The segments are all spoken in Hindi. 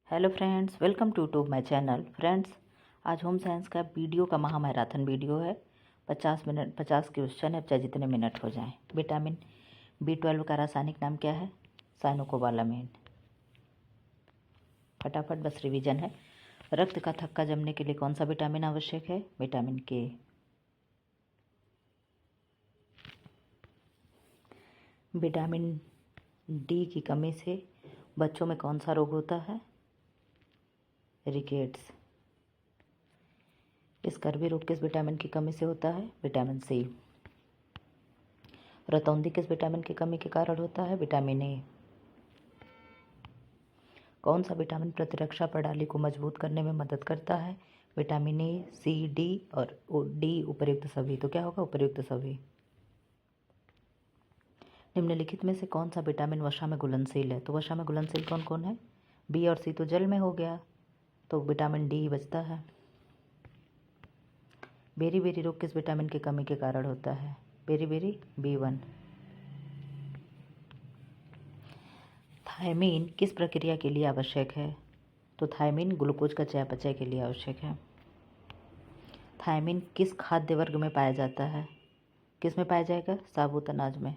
Hello friends, welcome to my channel. Friends, आज होम साइंस का वीडियो का महामैराथन वीडियो है। 50 क्वेश्चन है, चाहे जितने मिनट हो जाएं। विटामिन B12 का रासायनिक नाम क्या है? साइनोकोबालामिन। फटाफट बस रिवीजन है। रक्त का थक्का जमने के लिए कौन सा विटामिन आवश्यक है? विटामिन के। विटामिन डी की कमी से बच्चों में कौन सा रोग होता है? रिकेट्स। स्कर्वी रोग किस विटामिन की कमी से होता है? Vitamin C. रतौंधी किस विटामिन की कमी के कारण होता है? Vitamin A. कौन सा विटामिन प्रतिरक्षा प्रणाली को मजबूत करने में मदद करता है? विटामिन ए, सी, डी और डी उपर्युक्त सभी। तो क्या होगा? उपर्युक्त सभी। निम्नलिखित में से कौन सा विटामिन वसा में घुलनशील है? तो वसा में घुलनशील कौन कौन है? बी और सी तो जल में हो गया, तो विटामिन डी ही बचता है। बेरी बेरी रोग किस विटामिन की कमी के कारण होता है? Berry berry B1। थायमीन किस प्रक्रिया के लिए आवश्यक है? तो थायमीन ग्लूकोज का चयापचय के लिए आवश्यक है। थायमीन किस खाद्य वर्ग में पाया जाता है? किस में पाया जाएगा? साबुत अनाज में।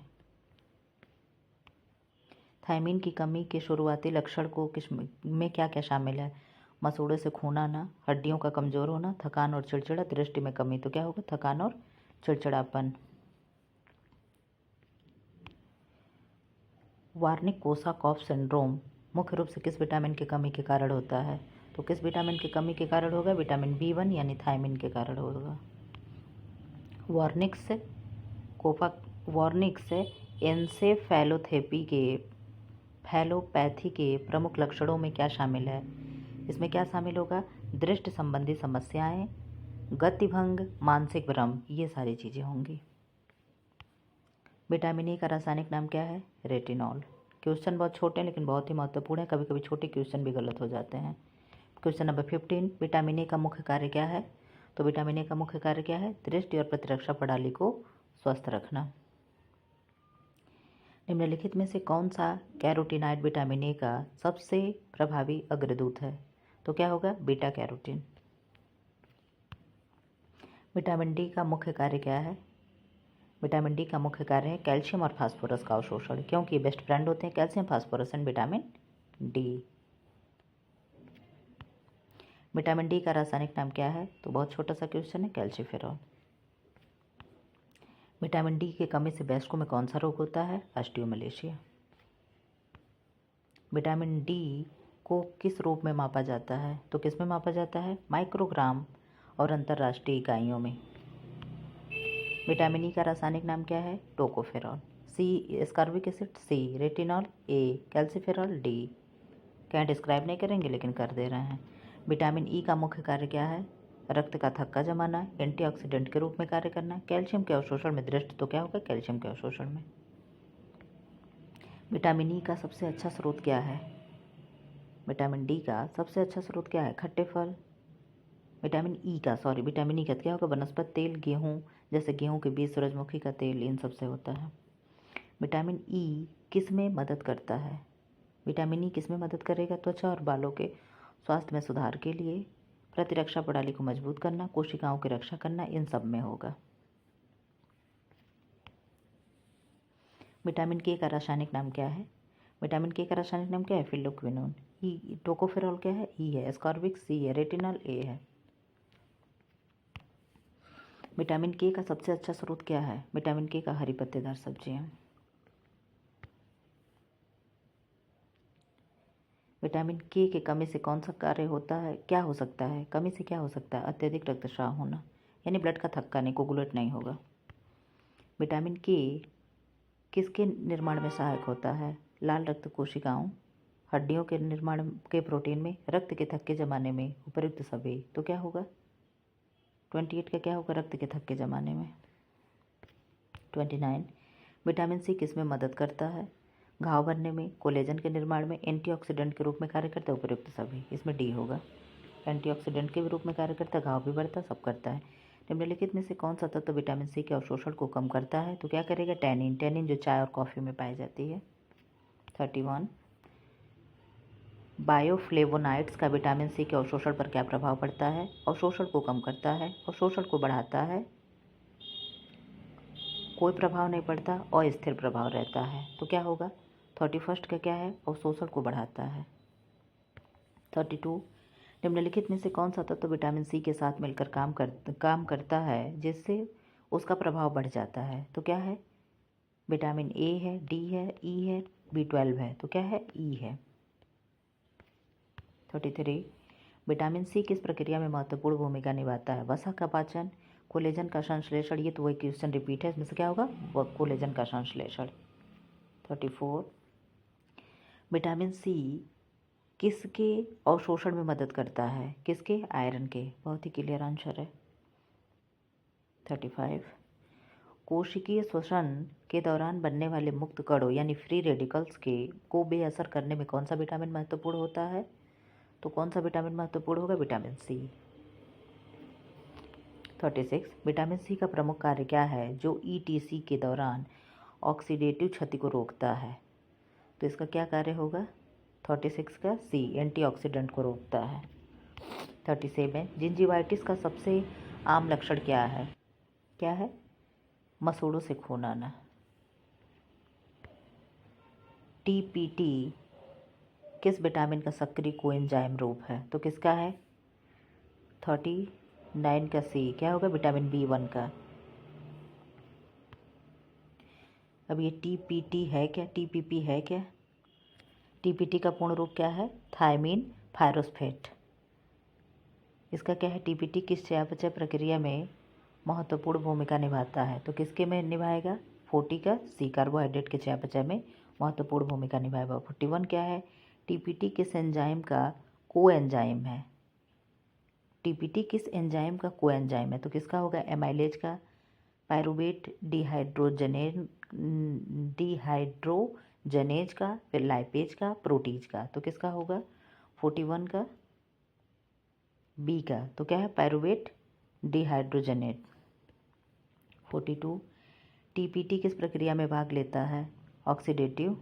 थायमीन की कमी के शुरुआती लक्षण को किस में क्या क्या शामिल है? मसूड़े से खून आना, हड्डियों का कमजोर होना, थकान और चिड़चिड़ा, दृष्टि में कमी। तो क्या होगा? थकान और चिड़चिड़ापन। वार्निक कोसाकॉफ सिंड्रोम मुख्य रूप से किस विटामिन की कमी के कारण होता है? तो किस विटामिन की कमी के कारण होगा? विटामिन B1 यानी थायमीन के कारण होगा। वार्निक्स कोपा वार्निक्स एन्सेफेलोपैथी के प्रमुख लक्षणों में क्या शामिल है? इसमें क्या शामिल होगा? दृष्टि संबंधी समस्याएं, गतिभंग, मानसिक भ्रम, ये सारी चीज़ें होंगी। विटामिन ई का रासायनिक नाम क्या है? रेटिनॉल। क्वेश्चन बहुत छोटे हैं लेकिन बहुत ही महत्वपूर्ण है। कभी कभी छोटे क्वेश्चन भी गलत हो जाते हैं। क्वेश्चन नंबर 15, विटामिन ए का मुख्य कार्य क्या है? तो विटामिन ए का मुख्य कार्य क्या है? दृष्टि और प्रतिरक्षा प्रणाली को स्वस्थ रखना। निम्नलिखित में से कौन सा कैरोटीनॉइड विटामिन ए का सबसे प्रभावी अग्रदूत है? तो क्या होगा? Beta carotene. विटामिन डी का मुख्य कार्य क्या है? विटामिन डी का मुख्य कार्य है कैल्शियम और फास्फोरस का अवशोषण, क्योंकि बेस्ट फ्रेंड होते हैं calcium, phosphorus and vitamin D. Vitamin D का रासायनिक नाम क्या है? तो बहुत छोटा सा क्वेश्चन है, कैल्शिफेरॉल। विटामिन डी की कमी से वयस्कों में कौन सा रोग होता है? ऑस्टियोमलेशिया। विटामिन डी को किस रूप में मापा जाता है? तो किस में मापा जाता है? माइक्रोग्राम और अंतर्राष्ट्रीय इकाइयों में। विटामिन ई का रासायनिक नाम क्या है? टोकोफेरॉल। सी एस्कॉर्बिक एसिड, सी रेटिनॉल, ए कैल्सिफेरॉल, डी। क्या डिस्क्राइब नहीं करेंगे लेकिन कर दे रहे हैं। विटामिन ई का मुख्य कार्य क्या है? रक्त का थक्का जमाना, एंटीऑक्सीडेंट के रूप में कार्य करना, कैल्शियम के अवशोषण में दृष्टि। तो क्या होगा? कैल्शियम के अवशोषण में। विटामिन ई का सबसे अच्छा स्रोत क्या है? विटामिन डी का सबसे अच्छा स्रोत क्या है? खट्टे फल। विटामिन ई का क्या होगा? वनस्पति तेल, गेहूँ, जैसे गेहूँ के बीज, सूरजमुखी का तेल, इन सब से होता है। विटामिन ई किस में मदद करता है? विटामिन ई किस में मदद करेगा? त्वचा और बालों के स्वास्थ्य में सुधार के लिए, प्रतिरक्षा प्रणाली को मजबूत करना, कोशिकाओं की रक्षा करना, इन सब में होगा। विटामिन के का रासायनिक नाम क्या है? विटामिन के का रासायनिक नाम क्या है? फिलोक्विनोन। ई टोकोफेरॉल क्या है? ई है। एस्कॉर्बिक सी है। रेटिनॉल ए है। विटामिन के का सबसे अच्छा स्रोत क्या है? विटामिन के का हरी पत्तेदार सब्जियां। विटामिन के कमी से कौन सा कार्य होता है? क्या हो सकता है? कमी से क्या हो सकता है? अत्यधिक रक्तस्राव होना, यानी ब्लड का थक्का नहीं, कोगुलेट नहीं होगा। विटामिन के किसके निर्माण में सहायक होता है? लाल रक्त कोशिकाओं, हड्डियों के निर्माण के प्रोटीन में, रक्त के थक्के जमाने में, उपर्युक्त सभी। तो क्या होगा? 28 का क्या होगा? रक्त के थक्के जमाने में। 29, विटामिन सी किस में मदद करता है? घाव भरने में, कोलेजन के निर्माण में, एंटीऑक्सीडेंट के रूप में कार्य करता है, उपर्युक्त सभी। इसमें डी होगा। एंटीऑक्सीडेंट के रूप में कार्य करता है, घाव भी बढ़ता है, सब करता है। निम्नलिखित में से कौन सा तत्व विटामिन सी के अवशोषण को कम करता है? तो क्या करेगा? टैनिन। टैनिन जो चाय और कॉफ़ी में पाई जाती है। 31, बायोफ्लेवोनाइड्स का विटामिन सी के अवशोषण पर क्या प्रभाव पड़ता है? अवशोषण को कम करता है, अवशोषण को बढ़ाता है, कोई प्रभाव नहीं पड़ता, अस्थिर प्रभाव रहता है। तो क्या होगा? 31 का क्या है? अवशोषण को बढ़ाता है। 32 निम्नलिखित में से कौन सा तत्व विटामिन सी के साथ मिलकर काम करता है जिससे उसका प्रभाव बढ़ जाता है? तो क्या है? विटामिन ए है, डी है, ई है, B12 है। तो क्या है? ई है। 33 विटामिन सी किस प्रक्रिया में महत्वपूर्ण भूमिका निभाता है? वसा का पाचन, कोलेजन का संश्लेषण। ये तो वही क्वेश्चन रिपीट है, इसमें से क्या होगा? वो कोलेजन का संश्लेषण। 34 विटामिन सी किसके अवशोषण में मदद करता है? किसके? आयरन के। बहुत ही क्लियर आंसर है। 35 कोशिकीय श्वसन के दौरान बनने वाले मुक्त कणों यानी फ्री रेडिकल्स को बेअसर करने में कौन सा विटामिन महत्वपूर्ण होता है? तो कौन सा विटामिन महत्वपूर्ण होगा? Vitamin C. 36 विटामिन सी का प्रमुख कार्य क्या है जो ETC के दौरान ऑक्सीडेटिव क्षति को रोकता है? तो इसका क्या कार्य होगा? 36 का सी, एंटीऑक्सीडेंट को रोकता है। 37 जिंजीवाइटिस का सबसे आम लक्षण क्या है? क्या है? मसूड़ों से खून आना। TPT किस विटामिन का सक्रिय कोएंजाइम रूप है? तो किसका है? 39 का सी, क्या होगा? विटामिन B1 का। अब ये TPT है क्या? TPP है क्या? TPT का पूर्ण रूप क्या है? थायमीन फायरोस्फेट। इसका क्या है? TPT किस चयापचय प्रक्रिया में महत्वपूर्ण भूमिका निभाता है? तो किसके में निभाएगा? 40 का सी, कार्बोहाइड्रेट के चयापचय में महत्वपूर्ण भूमिका निभाएगा। 41 क्या है? TPT किस एंजाइम का कोएंजाइम है? TPT किस एंजाइम का कोएंजाइम है? तो किसका होगा? एमाइलेज का, पायरुवेट डिहाइड्रोजनेज का, फिर लाइपेज का, प्रोटीज का। तो किसका होगा? 41 का बी का। तो क्या है? पायरुवेट डिहाइड्रोजनेट। 42 TPT किस प्रक्रिया में भाग लेता है? ऑक्सीडेटिव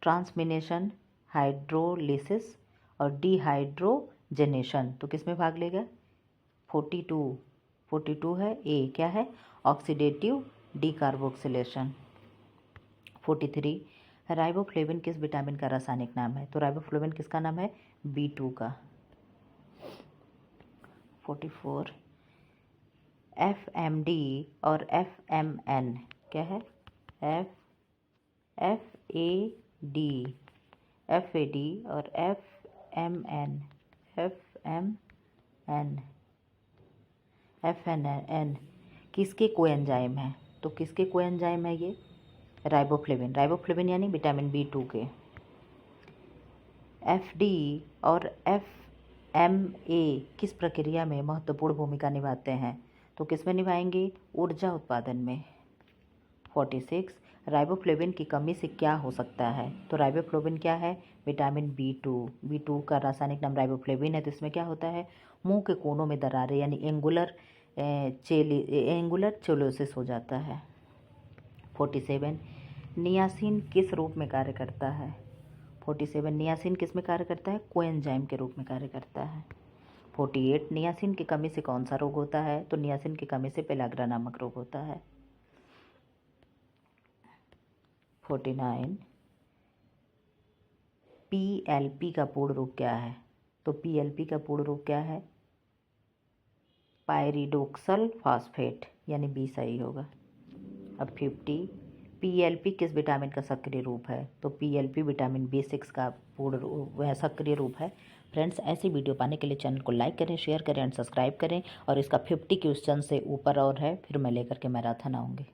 ट्रांसमिनेशन, हाइड्रोलिसिस और डिहाइड्रोजनेशन। तो किस में भाग लेगा? 42 है ए, क्या है? Oxidative decarboxylation. 43 राइबोफ्लेविन किस विटामिन का रासायनिक नाम है? तो राइबोफ्लेविन किसका नाम है? B2 का। 44 FMD और FMN क्या है? FAD और FNN किसके कोएंजाइम है? तो किसके कोएंजाइम है ये? राइबोफ्लेविन यानी विटामिन B2 के। FD और FMA किस प्रक्रिया में महत्वपूर्ण भूमिका निभाते हैं? तो किस में निभाएंगे? ऊर्जा उत्पादन में। 46 राइबोफ्लेविन की कमी से क्या हो सकता है? तो राइबोफ्लेविन क्या है? विटामिन B2 का रासायनिक नाम राइबोफ्लेविन है। तो इसमें क्या होता है? मुंह के कोनों में दरारें यानी एंगुलर चेलोसिस हो जाता है। 47 नियासिन किस रूप में कार्य करता है? 47 नियासिन किस में कार्य करता है? कोएंजाइम के रूप में कार्य करता है। 48 नियासिन की कमी से कौन सा रोग होता है? तो नियासिन की कमी से पेलाग्रा नामक रोग होता है। 49 PLP का पूर्ण रूप क्या है? तो PLP का पूर्ण रूप क्या है? पायरिडोक्सल फास्फेट, यानी बी सही होगा। अब 50 PLP किस विटामिन का सक्रिय रूप है? तो PLP विटामिन B6 का पूर्ण वह सक्रिय रूप है। फ्रेंड्स, ऐसी वीडियो पाने के लिए चैनल को लाइक करें, शेयर करें एंड सब्सक्राइब करें। और इसका 50 क्वेश्चन से ऊपर और है, फिर मैं लेकर के मैराथन आऊँगी।